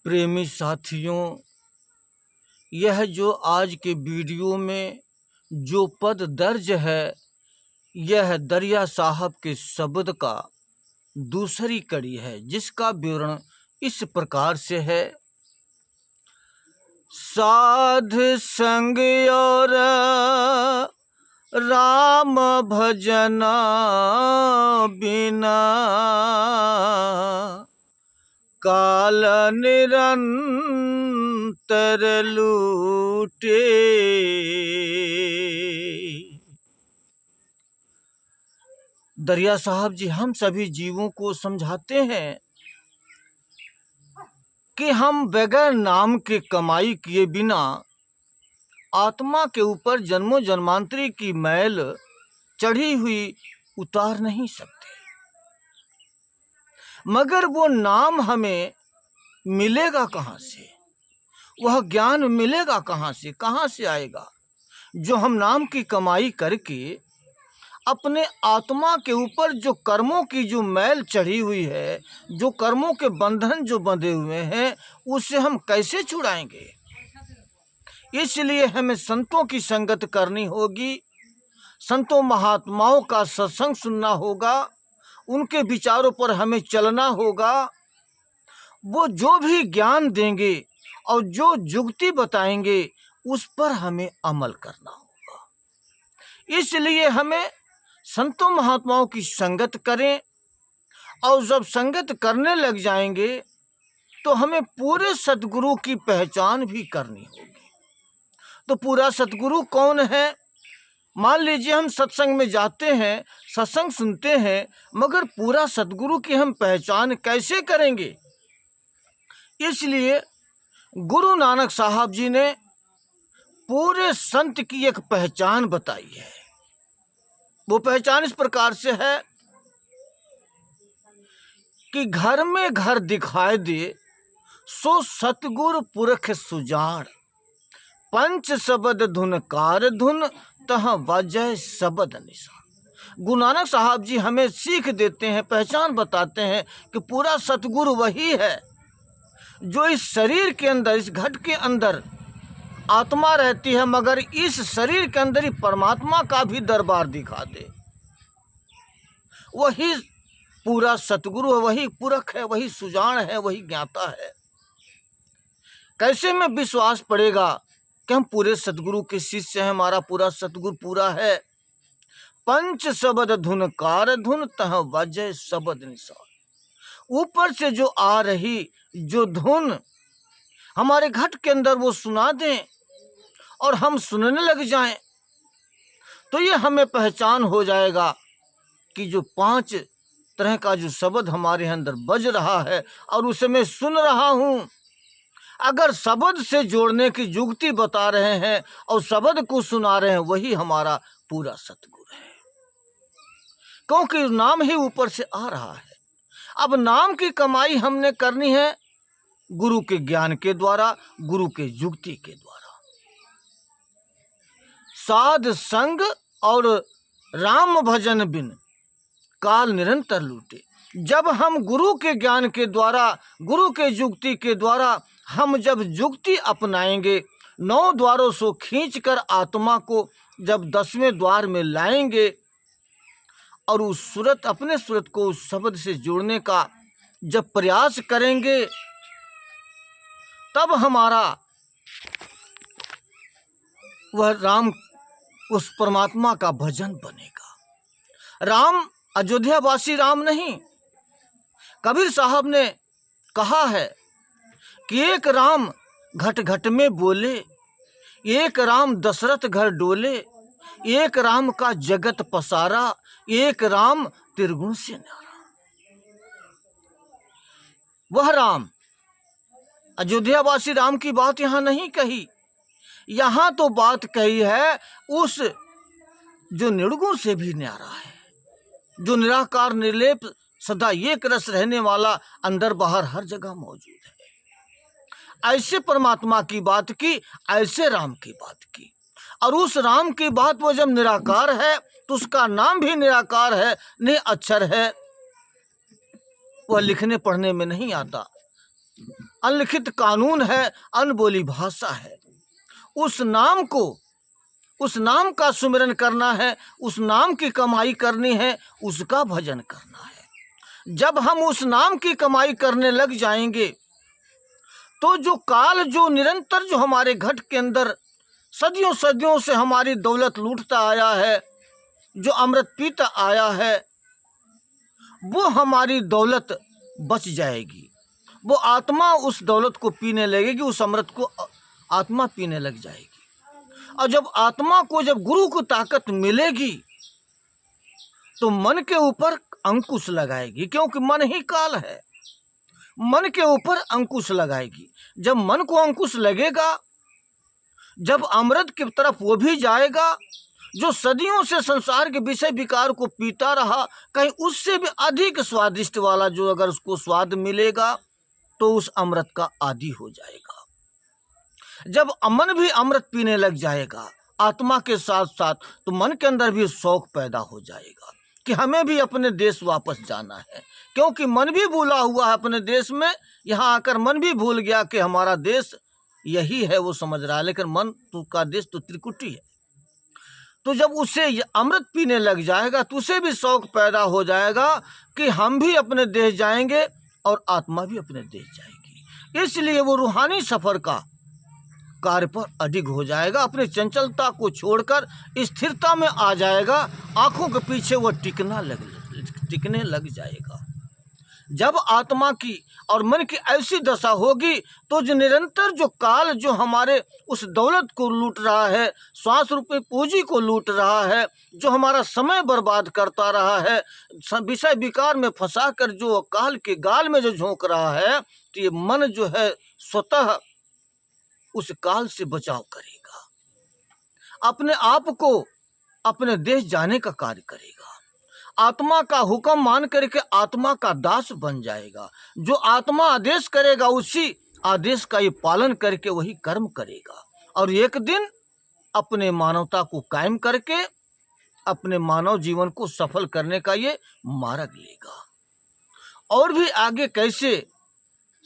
प्रेमी साथियों, यह जो आज के वीडियो में जो पद दर्ज है, यह दरिया साहब के शब्द का दूसरी कड़ी है, जिसका विवरण इस प्रकार से है। साध संग और राम भजना बिना काल निरंतर लूटे। दरिया साहब जी हम सभी जीवों को समझाते हैं कि हम बगैर नाम के कमाई किए बिना आत्मा के ऊपर जन्मों जन्मांतरी की मैल चढ़ी हुई उतार नहीं सकते, मगर वो नाम हमें मिलेगा कहाँ से, वह ज्ञान मिलेगा कहाँ से आएगा, जो हम नाम की कमाई करके अपने आत्मा के ऊपर जो कर्मों की जो मैल चढ़ी हुई है, जो कर्मों के बंधन जो बंधे हुए हैं, उससे हम कैसे छुड़ाएंगे। इसलिए हमें संतों की संगत करनी होगी, संतों महात्माओं का सत्संग सुनना होगा, उनके विचारों पर हमें चलना होगा। वो जो भी ज्ञान देंगे और जो जुक्ति बताएंगे उस पर हमें अमल करना होगा। इसलिए हमें संतों महात्माओं की संगत करें, और जब संगत करने लग जाएंगे तो हमें पूरे सतगुरु की पहचान भी करनी होगी। तो पूरा सतगुरु कौन है? मान लीजिए हम सत्संग में जाते हैं, सत्संग सुनते हैं, मगर पूरा सतगुरु की हम पहचान कैसे करेंगे? इसलिए गुरु नानक साहब जी ने पूरे संत की एक पहचान बताई है। वो पहचान इस प्रकार से है कि घर में घर दिखाई दे सो सतगुरु पुरख सुजान, पंच शब्द धुन कार धुन तह वाजय शब्द निशान। गुरु नानक साहब जी हमें सीख देते हैं, पहचान बताते हैं कि पूरा सतगुरु वही है जो इस शरीर के अंदर, इस घट के अंदर आत्मा रहती है, मगर इस शरीर के अंदर ही परमात्मा का भी दरबार दिखा दे। वही पूरा सतगुरु है, वही पुरख है, वही सुजान है, वही ज्ञाता है। कैसे में विश्वास पड़ेगा कि हम पूरे सतगुरु के शिष्य हैं, हमारा पूरा सतगुरु पूरा है। पंच शब्द धुन कार धुन तह वाजय शब्द निशान। ऊपर से जो आ रही जो धुन हमारे घट के अंदर वो सुना दें और हम सुनने लग जाएं, तो ये हमें पहचान हो जाएगा कि जो 5 तरह का जो शब्द हमारे अंदर बज रहा है और उसे मैं सुन रहा हूं, अगर शब्द से जोड़ने की जुक्ति बता रहे हैं और शब्द को सुना रहे हैं, वही हमारा पूरा सतगुरु है, क्योंकि नाम ही ऊपर से आ रहा है। अब नाम की कमाई हमने करनी है गुरु के ज्ञान के द्वारा, गुरु के जुक्ति के द्वारा। साध संग और राम भजन बिन काल निरंतर लूटे। जब हम गुरु के ज्ञान के द्वारा, गुरु के जुक्ति के द्वारा हम जब जुक्ति अपनाएंगे, 9 द्वारों से खींचकर आत्मा को जब 10वें द्वार में लाएंगे और उस सूरत, अपने सूरत को उस शब्द से जोड़ने का जब प्रयास करेंगे, तब हमारा वह राम, उस परमात्मा का भजन बनेगा। राम अयोध्यावासी राम नहीं। कबीर साहब ने कहा है कि एक राम घट घट में बोले, एक राम दशरथ घर डोले, एक राम का जगत पसारा, एक राम त्रिगुण से न्यारा। वह राम, अयोध्यावासी राम की बात यहाँ नहीं कही, यहाँ तो बात कही है उस जो निर्गुण से भी न्यारा है, जो निराकार निर्लेप सदा एक रस रहने वाला, अंदर बाहर हर जगह मौजूद है। ऐसे परमात्मा की बात की, ऐसे राम की बात की। और उस राम की बात वो जब निराकार है तो उसका नाम भी निराकार है, नहीं अक्षर है, वह लिखने पढ़ने में नहीं आता, अनलिखित कानून है, अनबोली भाषा है। उस नाम का सुमिरन करना है, उस नाम की कमाई करनी है, उसका भजन करना है। जब हम उस नाम की कमाई करने लग जाएंगे तो जो काल, जो निरंतर जो हमारे घट के अंदर सदियों सदियों से हमारी दौलत लूटता आया है, जो अमृत पीता आया है, वो हमारी दौलत बच जाएगी। वो आत्मा उस दौलत को पीने लगेगी, उस अमृत को आत्मा पीने लग जाएगी। और जब आत्मा को, जब गुरु को ताकत मिलेगी तो मन के ऊपर अंकुश लगाएगी, क्योंकि मन ही काल है। मन के ऊपर अंकुश लगाएगी। जब मन को अंकुश लगेगा, जब अमृत की तरफ वो भी जाएगा, जो सदियों से संसार के विषय विकार को पीता रहा, कहीं उससे भी अधिक स्वादिष्ट वाला जो अगर उसको स्वाद मिलेगा तो उस अमृत का आदी हो जाएगा। जब मन भी अमृत पीने लग जाएगा आत्मा के साथ साथ, तो मन के अंदर भी शौक पैदा हो जाएगा कि हमें भी अपने देश वापस जाना है, क्योंकि मन भी भूला हुआ है अपने देश में। यहाँ आकर मन भी भूल गया कि हमारा देश यही है, वो समझ रहा है, लेकिन मन का देश तो त्रिकुटी है। तो जब उसे अमृत पीने लग जाएगा तो उसे भी शौक पैदा हो जाएगा कि हम भी अपने देश जाएंगे और आत्मा भी अपने देश जाएगी। इसलिए वो रूहानी सफर का कार्य पर अडिग हो जाएगा, अपनी चंचलता को छोड़कर स्थिरता में आ जाएगा। आंखों के पीछे वो टिकने लग जाएगा। जब आत्मा की और मन की ऐसी दशा होगी तो जो निरंतर जो काल, जो हमारे उस दौलत को लूट रहा है, श्वास रूपी पूंजी को लूट रहा है, जो हमारा समय बर्बाद करता रहा है, विषय विकार में फंसा कर जो काल के गाल में जो झोंक रहा है, तो ये मन जो है स्वतः उस काल से बचाव करेगा, अपने आप को अपने देश जाने का कार्य करेगा, आत्मा का हुक्म मान करके आत्मा का दास बन जाएगा। जो आत्मा आदेश करेगा उसी आदेश का ये पालन करके वही कर्म करेगा, और एक दिन अपने मानवता को कायम करके अपने मानव जीवन को सफल करने का ये मार्ग लेगा। और भी आगे कैसे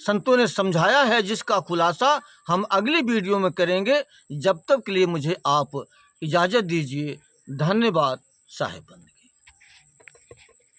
संतों ने समझाया है, जिसका खुलासा हम अगली वीडियो में करेंगे। जब तक के लिए मुझे आप इजाज़त दीजिए। धन्यवाद साहिब।